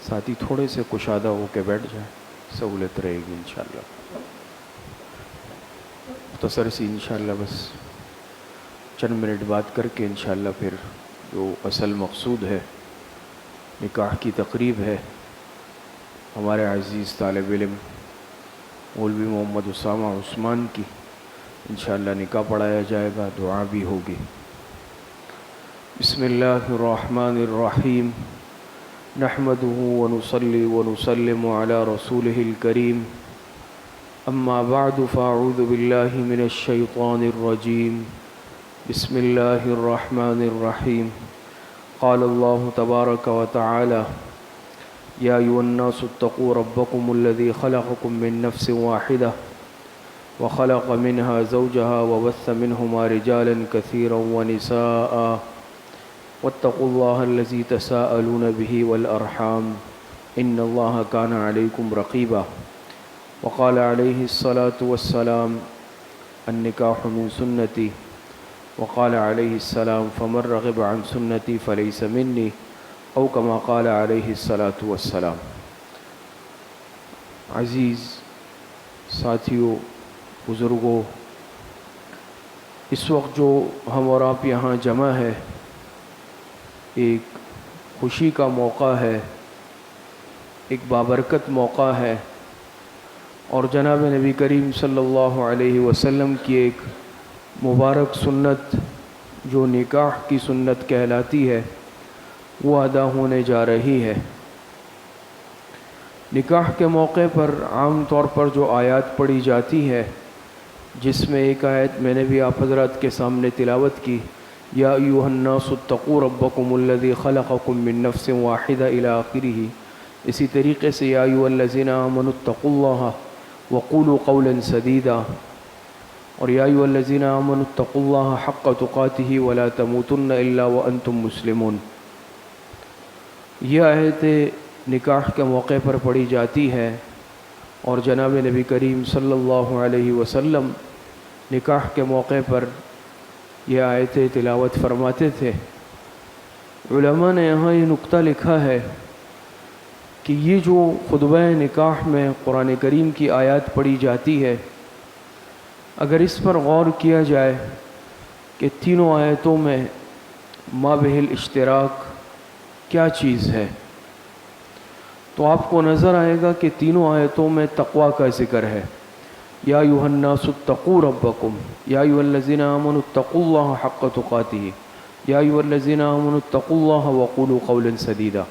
ساتھی تھوڑے سے کشادہ ہو کے بیٹھ جائیں، سہولت رہے گی انشاءاللہ۔ مختصر سی انشاءاللہ بس چند منٹ بات کر کے انشاءاللہ پھر جو اصل مقصود ہے نکاح کی تقریب ہے، ہمارے عزیز طالب علم مولوی محمد اسامہ عثمان کی انشاءاللہ نکاح پڑھایا جائے گا، دعا بھی ہوگی۔ بسم اللہ الرحمن الرحیم، نحمده ونصلی ونسلم علی رسولہ الکریم، اما بعد فاعوذ باللہ من الشیطان الرجیم، بسم اللہ الرحمن الرحیم۔ قال اللہ تبارک وتعالی یا ایھا الناس اتقوا ربکم الذی خلقکم من نفس واحدہ وخلق منها زوجها وبث منهما رجالا كثيرا ونساء واتقوا الله الذي تساءلون به والأرحام إن الله كان عليكم رقيبا وقال عليه الصلاة والسلام النكاح من سنتي وقال عليه السلام فمن رغب عن سنتي فليس مني او كما قال عليه الصلاة والسلام۔ عزیز ساتھیوں، بزرگوں، اس وقت جو ہم اور آپ یہاں جمع ہے ایک خوشی کا موقع ہے، ایک بابرکت موقع ہے، اور جناب نبی کریم صلی اللہ علیہ وسلم کی ایک مبارک سنت جو نکاح کی سنت کہلاتی ہے وہ ادا ہونے جا رہی ہے۔ نکاح کے موقع پر عام طور پر جو آیات پڑھی جاتی ہے، جس میں ایک آیت میں نے بھی آپ حضرات کے سامنے تلاوت کی، یا ایھا الناس اتقوا ربکم الذی خلقکم من نفس واحدہ الی آخرہ، اسی طریقے سے یا ایھا الذین آمنوا اتقوا اللہ وقولوا قولا سدیدا، اور یا ایھا الذین آمنوا اتقوا اللہ حق تقاتہ ولا تموتن الا وانتم مسلمون۔ یہ آیتیں نکاح کے موقع پر پڑھی جاتی ہے، اور جناب نبی کریم صلی اللہ علیہ وسلم نکاح کے موقع پر یہ آیتیں تلاوت فرماتے تھے۔ علماء نے یہاں یہ نقطہ لکھا ہے کہ یہ جو خطبہ نکاح میں قرآن کریم کی آیات پڑھی جاتی ہے، اگر اس پر غور کیا جائے کہ تینوں آیتوں میں مابہ الاشتراک کیا چیز ہے، تو آپ کو نظر آئے گا کہ تینوں آیتوں میں تقوی کا ذکر ہے۔ یا ایھا الناس اتقوا ربکم، یا ایھا الذین آمنوا اتقوا اللہ حق تقاتہ، یا ایھا الذین آمنوا اتقوا اللہ وقولوا قولا سدیدا۔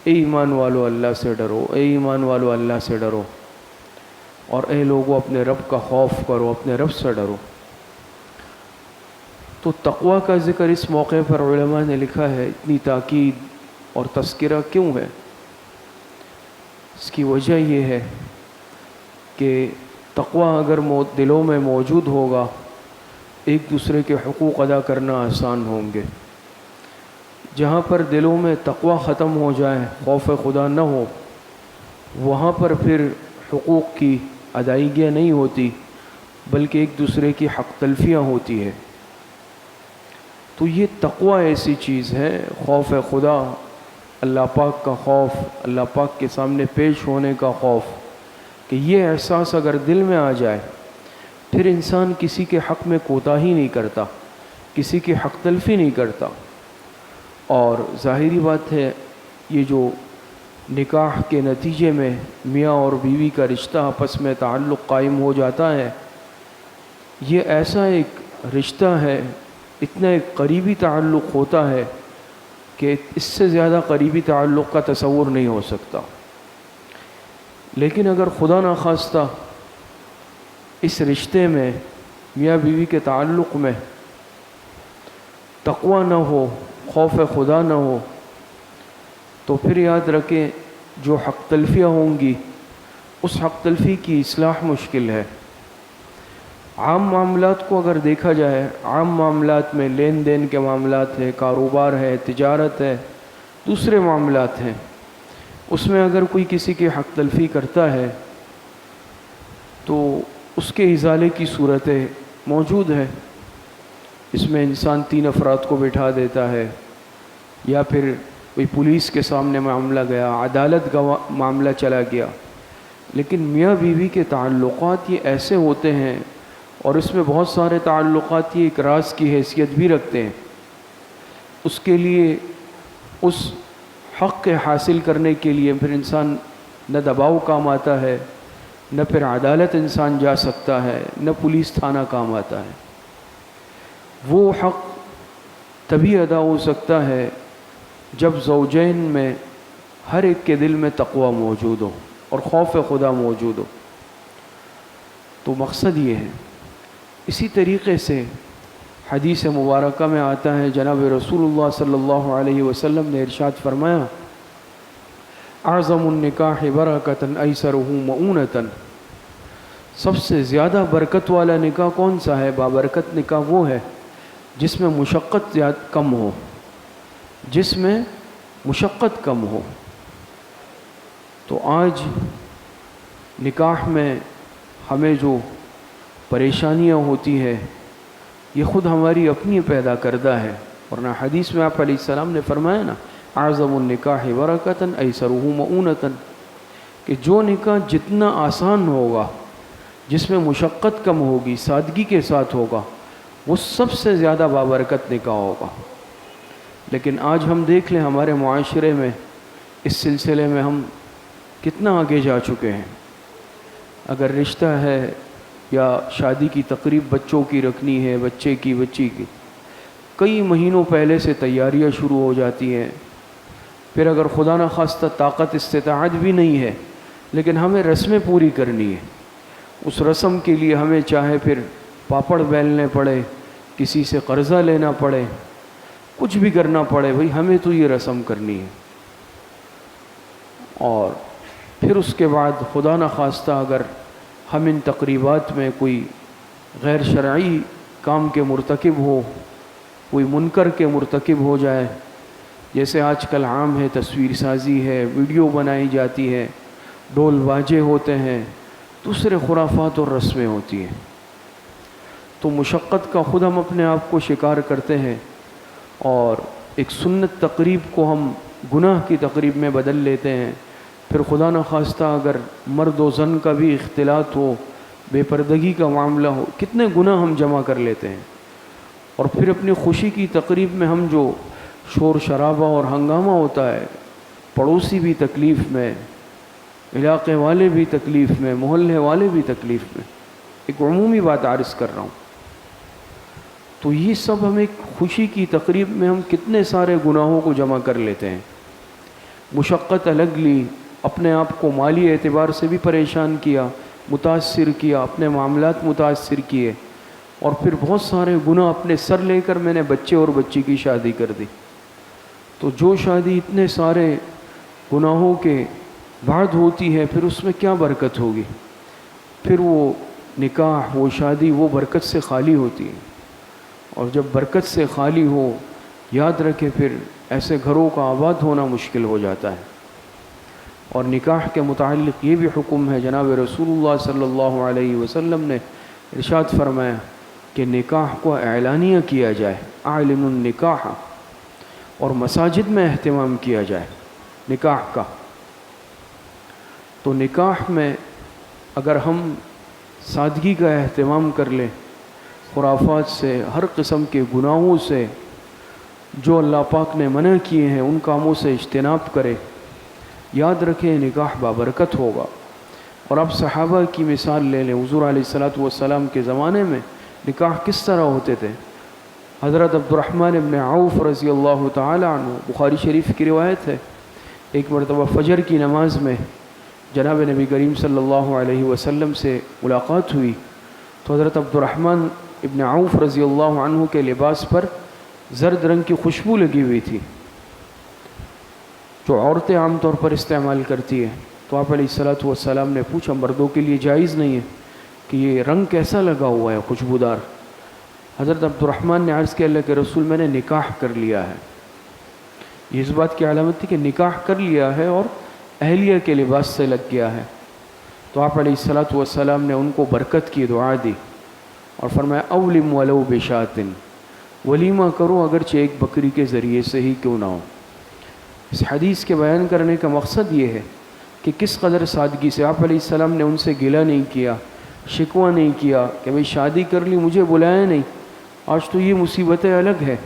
اے ایمان والو اللہ سے ڈرو، اے ایمان والو اللہ سے ڈرو، اور اے لوگو اپنے رب کا خوف کرو، اپنے رب سے ڈرو۔ تو تقوی کا ذکر اس موقع پر علماء نے لکھا ہے، اتنی تاکید اور تذکرہ کیوں ہے؟ اس کی وجہ یہ ہے کہ تقوی اگر دلوں میں موجود ہوگا، ایک دوسرے کے حقوق ادا کرنا آسان ہوں گے۔ جہاں پر دلوں میں تقوی ختم ہو جائے، خوف خدا نہ ہو، وہاں پر پھر حقوق کی ادائیگیاں نہیں ہوتی، بلکہ ایک دوسرے کی حق تلفیاں ہوتی ہے۔ تو یہ تقوی ایسی چیز ہے، خوف خدا، اللہ پاک کا خوف، اللہ پاک کے سامنے پیش ہونے کا خوف، کہ یہ احساس اگر دل میں آ جائے، پھر انسان کسی کے حق میں کوتاہی نہیں کرتا، کسی کی حق تلفی نہیں کرتا۔ اور ظاہری بات ہے، یہ جو نکاح کے نتیجے میں میاں اور بیوی کا رشتہ آپس میں تعلق قائم ہو جاتا ہے، یہ ایسا ایک رشتہ ہے، اتنا ایک قریبی تعلق ہوتا ہے کہ اس سے زیادہ قریبی تعلق کا تصور نہیں ہو سکتا۔ لیکن اگر خدا نخواستہ اس رشتے میں، میاں بیوی کے تعلق میں تقوی نہ ہو، خوف خدا نہ ہو، تو پھر یاد رکھیں جو حق تلفیاں ہوں گی، اس حق تلفی کی اصلاح مشکل ہے۔ عام معاملات کو اگر دیکھا جائے، عام معاملات میں لین دین کے معاملات ہیں، کاروبار ہے، تجارت ہے، دوسرے معاملات ہیں، اس میں اگر کوئی کسی کی حق تلفی کرتا ہے تو اس کے ازالے کی صورتیں موجود ہے۔ اس میں انسان 3 افراد کو بٹھا دیتا ہے، یا پھر کوئی پولیس کے سامنے معاملہ گیا، عدالت کا معاملہ چلا گیا، لیکن میاں بیوی کے تعلقات یہ ایسے ہوتے ہیں، اور اس میں بہت سارے تعلقات یہ ایک راز کی حیثیت بھی رکھتے ہیں۔ اس کے لیے اس حق کے حاصل کرنے کے لیے پھر انسان نہ دباؤ کام آتا ہے، نہ پھر عدالت انسان جا سکتا ہے، نہ پولیس تھانہ کام آتا ہے۔ وہ حق تبھی ادا ہو سکتا ہے جب زوجین میں ہر ایک کے دل میں تقوی موجود ہو اور خوف خدا موجود ہو۔ تو مقصد یہ ہے۔ اسی طریقے سے حدیث مبارکہ میں آتا ہے، جناب رسول اللہ صلی اللہ علیہ وسلم نے ارشاد فرمایا، اعظم النکاح برکۃ ایسرہ مؤونۃ، سب سے زیادہ برکت والا نکاح کون سا ہے؟ بابرکت نکاح وہ ہے جس میں مشقت کم ہو، جس میں مشقت کم ہو۔ تو آج نکاح میں ہمیں جو پریشانیاں ہوتی ہے یہ خود ہماری اپنی پیدا کردہ ہے، ورنہ حدیث میں آپ علیہ السلام نے فرمایا نا، اعظم النکاح برکۃ ایسرہ مؤونۃ، کہ جو نکاح جتنا آسان ہوگا، جس میں مشقت کم ہوگی، سادگی کے ساتھ ہوگا، وہ سب سے زیادہ بابرکت نکاح ہوگا۔ لیکن آج ہم دیکھ لیں ہمارے معاشرے میں اس سلسلے میں ہم کتنا آگے جا چکے ہیں۔ اگر رشتہ ہے یا شادی کی تقریب بچوں کی رکھنی ہے، بچے کی، بچی کی، کئی مہینوں پہلے سے تیاریاں شروع ہو جاتی ہیں۔ پھر اگر خدا نخواستہ طاقت استطاعت بھی نہیں ہے، لیکن ہمیں رسمیں پوری کرنی ہے، اس رسم کے لیے ہمیں چاہے پھر پاپڑ بیلنے پڑے، کسی سے قرضہ لینا پڑے، کچھ بھی کرنا پڑے، بھئی ہمیں تو یہ رسم کرنی ہے۔ اور پھر اس کے بعد خدا نخواستہ اگر ہم ان تقریبات میں کوئی غیر شرعی کام کے مرتکب ہو، کوئی منکر کے مرتکب ہو جائے، جیسے آج کل عام ہے، تصویر سازی ہے، ویڈیو بنائی جاتی ہے، ڈول باجے ہوتے ہیں، دوسرے خرافات اور رسمیں ہوتی ہیں، تو مشقت کا خود ہم اپنے آپ کو شکار کرتے ہیں، اور ایک سنت تقریب کو ہم گناہ کی تقریب میں بدل لیتے ہیں۔ پھر خدا نخواستہ اگر مرد و زن کا بھی اختلاط ہو، بے پردگی کا معاملہ ہو، کتنے گناہ ہم جمع کر لیتے ہیں، اور پھر اپنی خوشی کی تقریب میں ہم جو شور شرابہ اور ہنگامہ ہوتا ہے، پڑوسی بھی تکلیف میں، علاقے والے بھی تکلیف میں، محلے والے بھی تکلیف میں، ایک عمومی بات عرض کر رہا ہوں۔ تو یہ سب ہم ایک خوشی کی تقریب میں ہم کتنے سارے گناہوں کو جمع کر لیتے ہیں۔ مشقت الگ لی، اپنے آپ کو مالی اعتبار سے بھی پریشان کیا، متاثر کیا، اپنے معاملات متاثر کیے، اور پھر بہت سارے گناہ اپنے سر لے کر میں نے بچے اور بچی کی شادی کر دی۔ تو جو شادی اتنے سارے گناہوں کے بعد ہوتی ہے، پھر اس میں کیا برکت ہوگی؟ پھر وہ نکاح، وہ شادی، وہ برکت سے خالی ہوتی ہے، اور جب برکت سے خالی ہو، یاد رکھے پھر ایسے گھروں کا آباد ہونا مشکل ہو جاتا ہے۔ اور نکاح کے متعلق یہ بھی حکم ہے، جناب رسول اللہ صلی اللہ علیہ وسلم نے ارشاد فرمایا کہ نکاح کو اعلانیہ کیا جائے، اعلنوا النکاح، اور مساجد میں اہتمام کیا جائے نکاح کا۔ تو نکاح میں اگر ہم سادگی کا اہتمام کر لیں، خرافات سے، ہر قسم کے گناہوں سے، جو اللہ پاک نے منع کیے ہیں ان کاموں سے اجتناب کرے، یاد رکھیں نکاح بابرکت ہوگا۔ اور اب صحابہ کی مثال لے لیں، حضور علیہ الصلاۃ والسلام کے زمانے میں نکاح کس طرح ہوتے تھے۔ حضرت عبد الرحمن ابن عوف رضی اللہ تعالی عنہ، بخاری شریف کی روایت ہے، ایک مرتبہ فجر کی نماز میں جناب نبی کریم صلی اللہ علیہ وسلم سے ملاقات ہوئی، تو حضرت عبد الرحمن ابن عوف رضی اللہ عنہ کے لباس پر زرد رنگ کی خوشبو لگی ہوئی تھی، جو عورتیں عام طور پر استعمال کرتی ہیں۔ تو آپ علیہ الصلاۃ والسلام نے پوچھا، مردوں کے لیے جائز نہیں ہے کہ یہ رنگ کیسا لگا ہوا ہے خوشبودار؟ حضرت عبد الرحمن نے عرض کیا، اللہ کے رسول، میں نے نکاح کر لیا ہے۔ یہ اس بات کی علامت تھی کہ نکاح کر لیا ہے اور اہلیہ کے لباس سے لگ گیا ہے۔ تو آپ علیہ الصلاۃ والسلام نے ان کو برکت کی دعا دی اور فرمایا، اولم ولو بشات، ولیمہ کرو اگرچہ ایک بکری کے ذریعے سے ہی کیوں نہ ہو۔ اس حدیث کے بیان کرنے کا مقصد یہ ہے کہ کس قدر سادگی سے آپ علیہ السلام نے ان سے گلہ نہیں کیا، شکوہ نہیں کیا کہ بھئی شادی کر لی مجھے بلایا نہیں۔ آج تو یہ مصیبتیں الگ ہے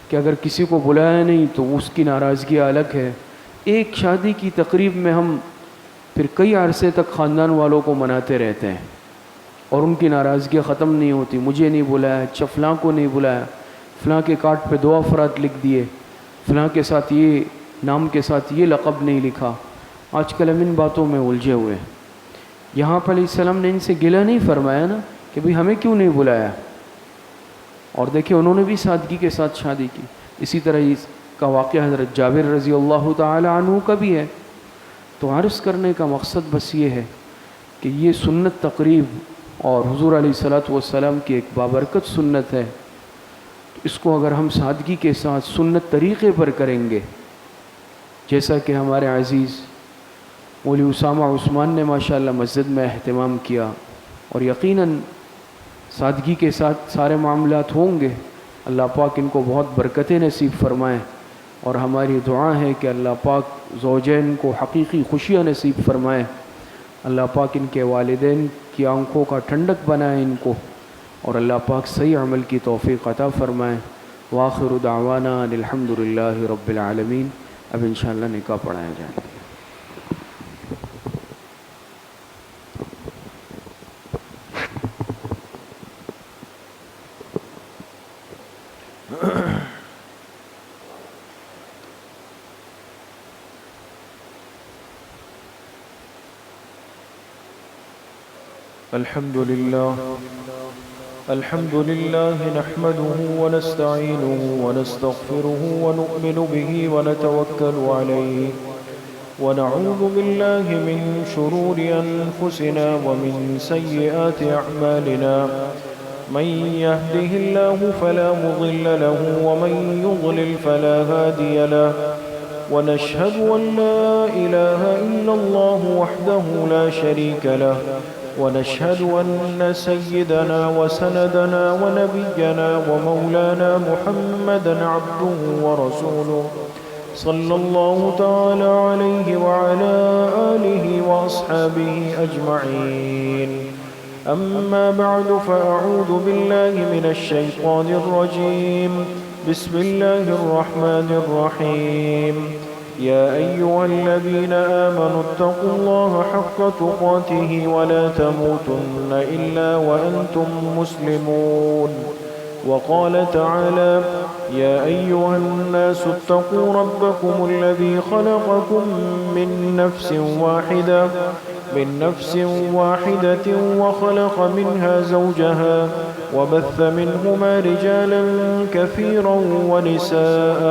کہ اگر کسی کو بلایا نہیں تو اس کی ناراضگی الگ ہے۔ ایک شادی کی تقریب میں ہم پھر کئی عرصے تک خاندان والوں کو مناتے رہتے ہیں اور ان کی ناراضگی ختم نہیں ہوتی، مجھے نہیں بلایا، فلاں کو نہیں بلایا، فلاں کے کارڈ پہ 2 افراد لکھ دیے، فلاں کے ساتھ یہ نام کے ساتھ یہ لقب نہیں لکھا۔ آج کل ہم ان باتوں میں الجھے ہوئے ہیں۔ یہاں پر علیہ السلام نے ان سے گلہ نہیں فرمایا نا کہ بھئی ہمیں کیوں نہیں بلایا، اور دیکھیں انہوں نے بھی سادگی کے ساتھ شادی کی۔ اسی طرح اس کا واقعہ حضرت جابر رضی اللہ تعالی عنہ کا بھی ہے۔ تو عرض کرنے کا مقصد بس یہ ہے کہ یہ سنت تقریب اور حضور علیہ الصلوۃ والسلام کی ایک بابرکت سنت ہے، اس کو اگر ہم سادگی کے ساتھ سنت طریقے پر کریں گے، جیسا کہ ہمارے عزیز مولوی اسامہ عثمان نے ماشاءاللہ مسجد میں اہتمام کیا، اور یقیناً سادگی کے ساتھ سارے معاملات ہوں گے، اللہ پاک ان کو بہت برکتیں نصیب فرمائیں، اور ہماری دعا ہے کہ اللہ پاک زوجین کو حقیقی خوشیاں نصیب فرمائیں، اللہ پاک ان کے والدین کی آنکھوں کا ٹھنڈک بنائے ان کو، اور اللہ پاک صحیح عمل کی توفیق عطا فرمائیں۔ وآخر دعوانا الحمدللہ رب العالمین۔ اب انشاءاللہ نکاح پڑھایا جائے گا۔ الحمد لله نحمده ونستعينه ونستغفره ونؤمن به ونتوكل عليه ونعوذ بالله من شرور أنفسنا ومن سيئات أعمالنا من يهده الله فلا مضل له ومن يضلل فلا هادي له ونشهد أن لا إله إلا الله وحده لا شريك له ونشهد أن سيدنا وسندنا ونبينا ومولانا محمدا عبده ورسوله صلى الله تعالى عليه وعلى آله وأصحابه أجمعين. أما بعد فأعوذ بالله من الشيطان الرجيم. بسم الله الرحمن الرحيم. يا أيها الذين آمنوا اتقوا الله حق تقاته ولا تموتن إلا وأنتم مسلمون. وقال تعالى: يا أيها الناس اتقوا ربكم الذي خلقكم من نفس واحدة وخلق منها زوجها وبث منهما رجالا كثيرا ونساء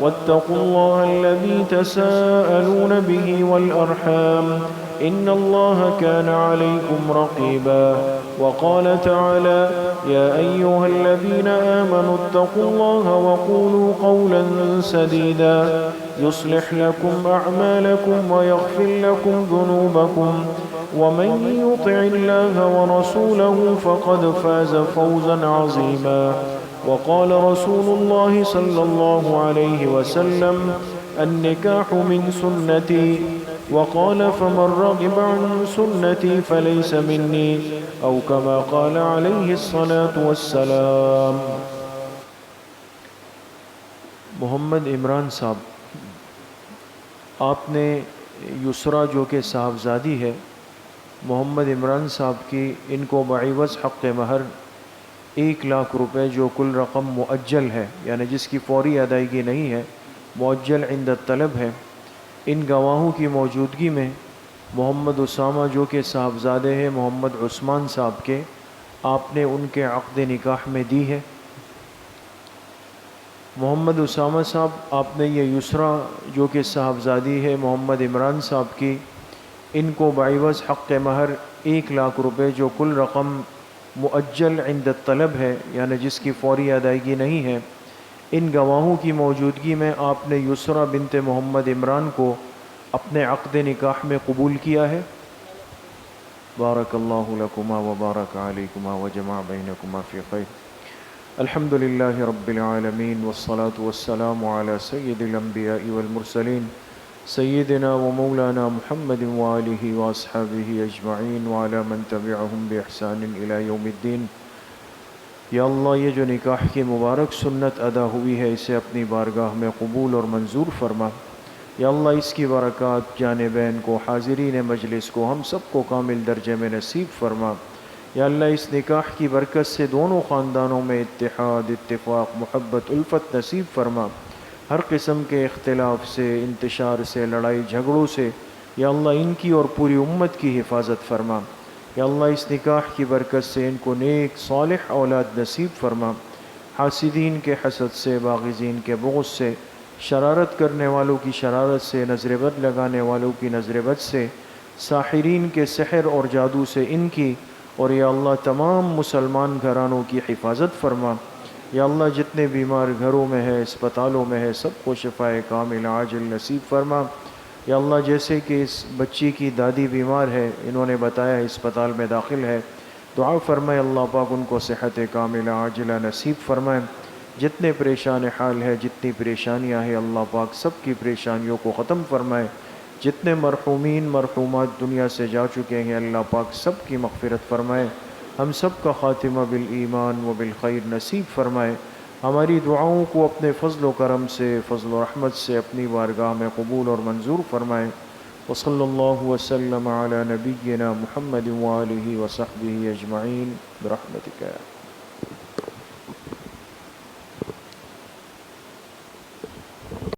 واتقوا الله الذي تساءلون به والأرحام إن الله كان عليكم رقيبا. وقال تعالى: يا أيها الذين آمنوا اتقوا الله وقولوا قولا سديدا يصلح لكم أعمالكم ويغفر لكم ذنوبكم ومن يطع الله ورسوله فقد فاز فوزا عظيما. وقال رسول الله صلى الله عليه وسلم: النكاح من سنتي. وقال: فمن رغب عن سنتي فليس مني أو كما قال عليه الصلاة والسلام. محمد عمران صاحب، آپ نے یسرا جو کہ صاحبزادی ہے محمد عمران صاحب کی، ان کو بعوض حق مہر 1,00,000 روپے جو کل رقم مؤجل ہے، یعنی جس کی فوری ادائیگی نہیں ہے، مؤجل عند الطلب ہے، ان گواہوں کی موجودگی میں محمد اسامہ جو کہ صاحبزادے ہیں محمد عثمان صاحب کے، آپ نے ان کے عقد نکاح میں دی ہے۔ محمد اسامہ صاحب، آپ نے یہ یسرا جو کہ صاحبزادی ہے محمد عمران صاحب کی، ان کو بعوض حق مہر 1,00,000 روپے جو کل رقم مؤجل عند الطلب ہے، یعنی جس کی فوری ادائیگی نہیں ہے، ان گواہوں کی موجودگی میں آپ نے یسرا بنت محمد عمران کو اپنے عقد نکاح میں قبول کیا ہے۔ بارک اللہ لکما وبارک علیکما وجمع بینکما فی خیر۔ الحمد للہ رب العالمین والصلاة والسلام علی سید الانبیاء والمرسلین سیدنا و مولانا محمد وآلہ واصحابہ اجمعین وعلی من تبعہم بإحسان الی یوم الدین۔ یا اللہ، یہ جو نکاح کی مبارک سنت ادا ہوئی ہے اسے اپنی بارگاہ میں قبول اور منظور فرما۔ یا اللہ، اس کی برکات جانبین کو، حاضرین مجلس کو، ہم سب کو کامل درجے میں نصیب فرما۔ یا اللہ، اس نکاح کی برکت سے دونوں خاندانوں میں اتحاد، اتفاق، محبت، الفت نصیب فرما۔ ہر قسم کے اختلاف سے، انتشار سے، لڑائی جھگڑوں سے یا اللہ ان کی اور پوری امت کی حفاظت فرما۔ یا اللہ، اس نکاح کی برکت سے ان کو نیک صالح اولاد نصیب فرما۔ حاسدین کے حسد سے، باغزین کے بغض سے، شرارت کرنے والوں کی شرارت سے، نظر بد لگانے والوں کی نظر بد سے، ساحرین کے سحر اور جادو سے ان کی اور یا اللہ تمام مسلمان گھرانوں کی حفاظت فرما۔ یا اللہ، جتنے بیمار گھروں میں ہے، اسپتالوں میں ہے، سب کو شفائے کامل عاجل نصیب فرما۔ یا اللہ، جیسے کہ اس بچی کی دادی بیمار ہے، انہوں نے بتایا اسپتال میں داخل ہے، دعا فرمائے اللہ پاک ان کو صحت کاملہ عاجلہ نصیب فرمائے۔ جتنے پریشان حال ہے، جتنی پریشانیاں ہیں، اللہ پاک سب کی پریشانیوں کو ختم فرمائے۔ جتنے مرحومین مرحومات دنیا سے جا چکے ہیں، اللہ پاک سب کی مغفرت فرمائے۔ ہم سب کا خاتمہ بالایمان و بالخیر نصیب فرمائے۔ ہماری دعاؤں کو اپنے فضل و کرم سے، فضل و رحمت سے اپنی بارگاہ میں قبول اور منظور فرمائے۔ وصلی اللہ وسلم علی نبینا محمد وآلہ وصحبہ اجمعین برحمتک۔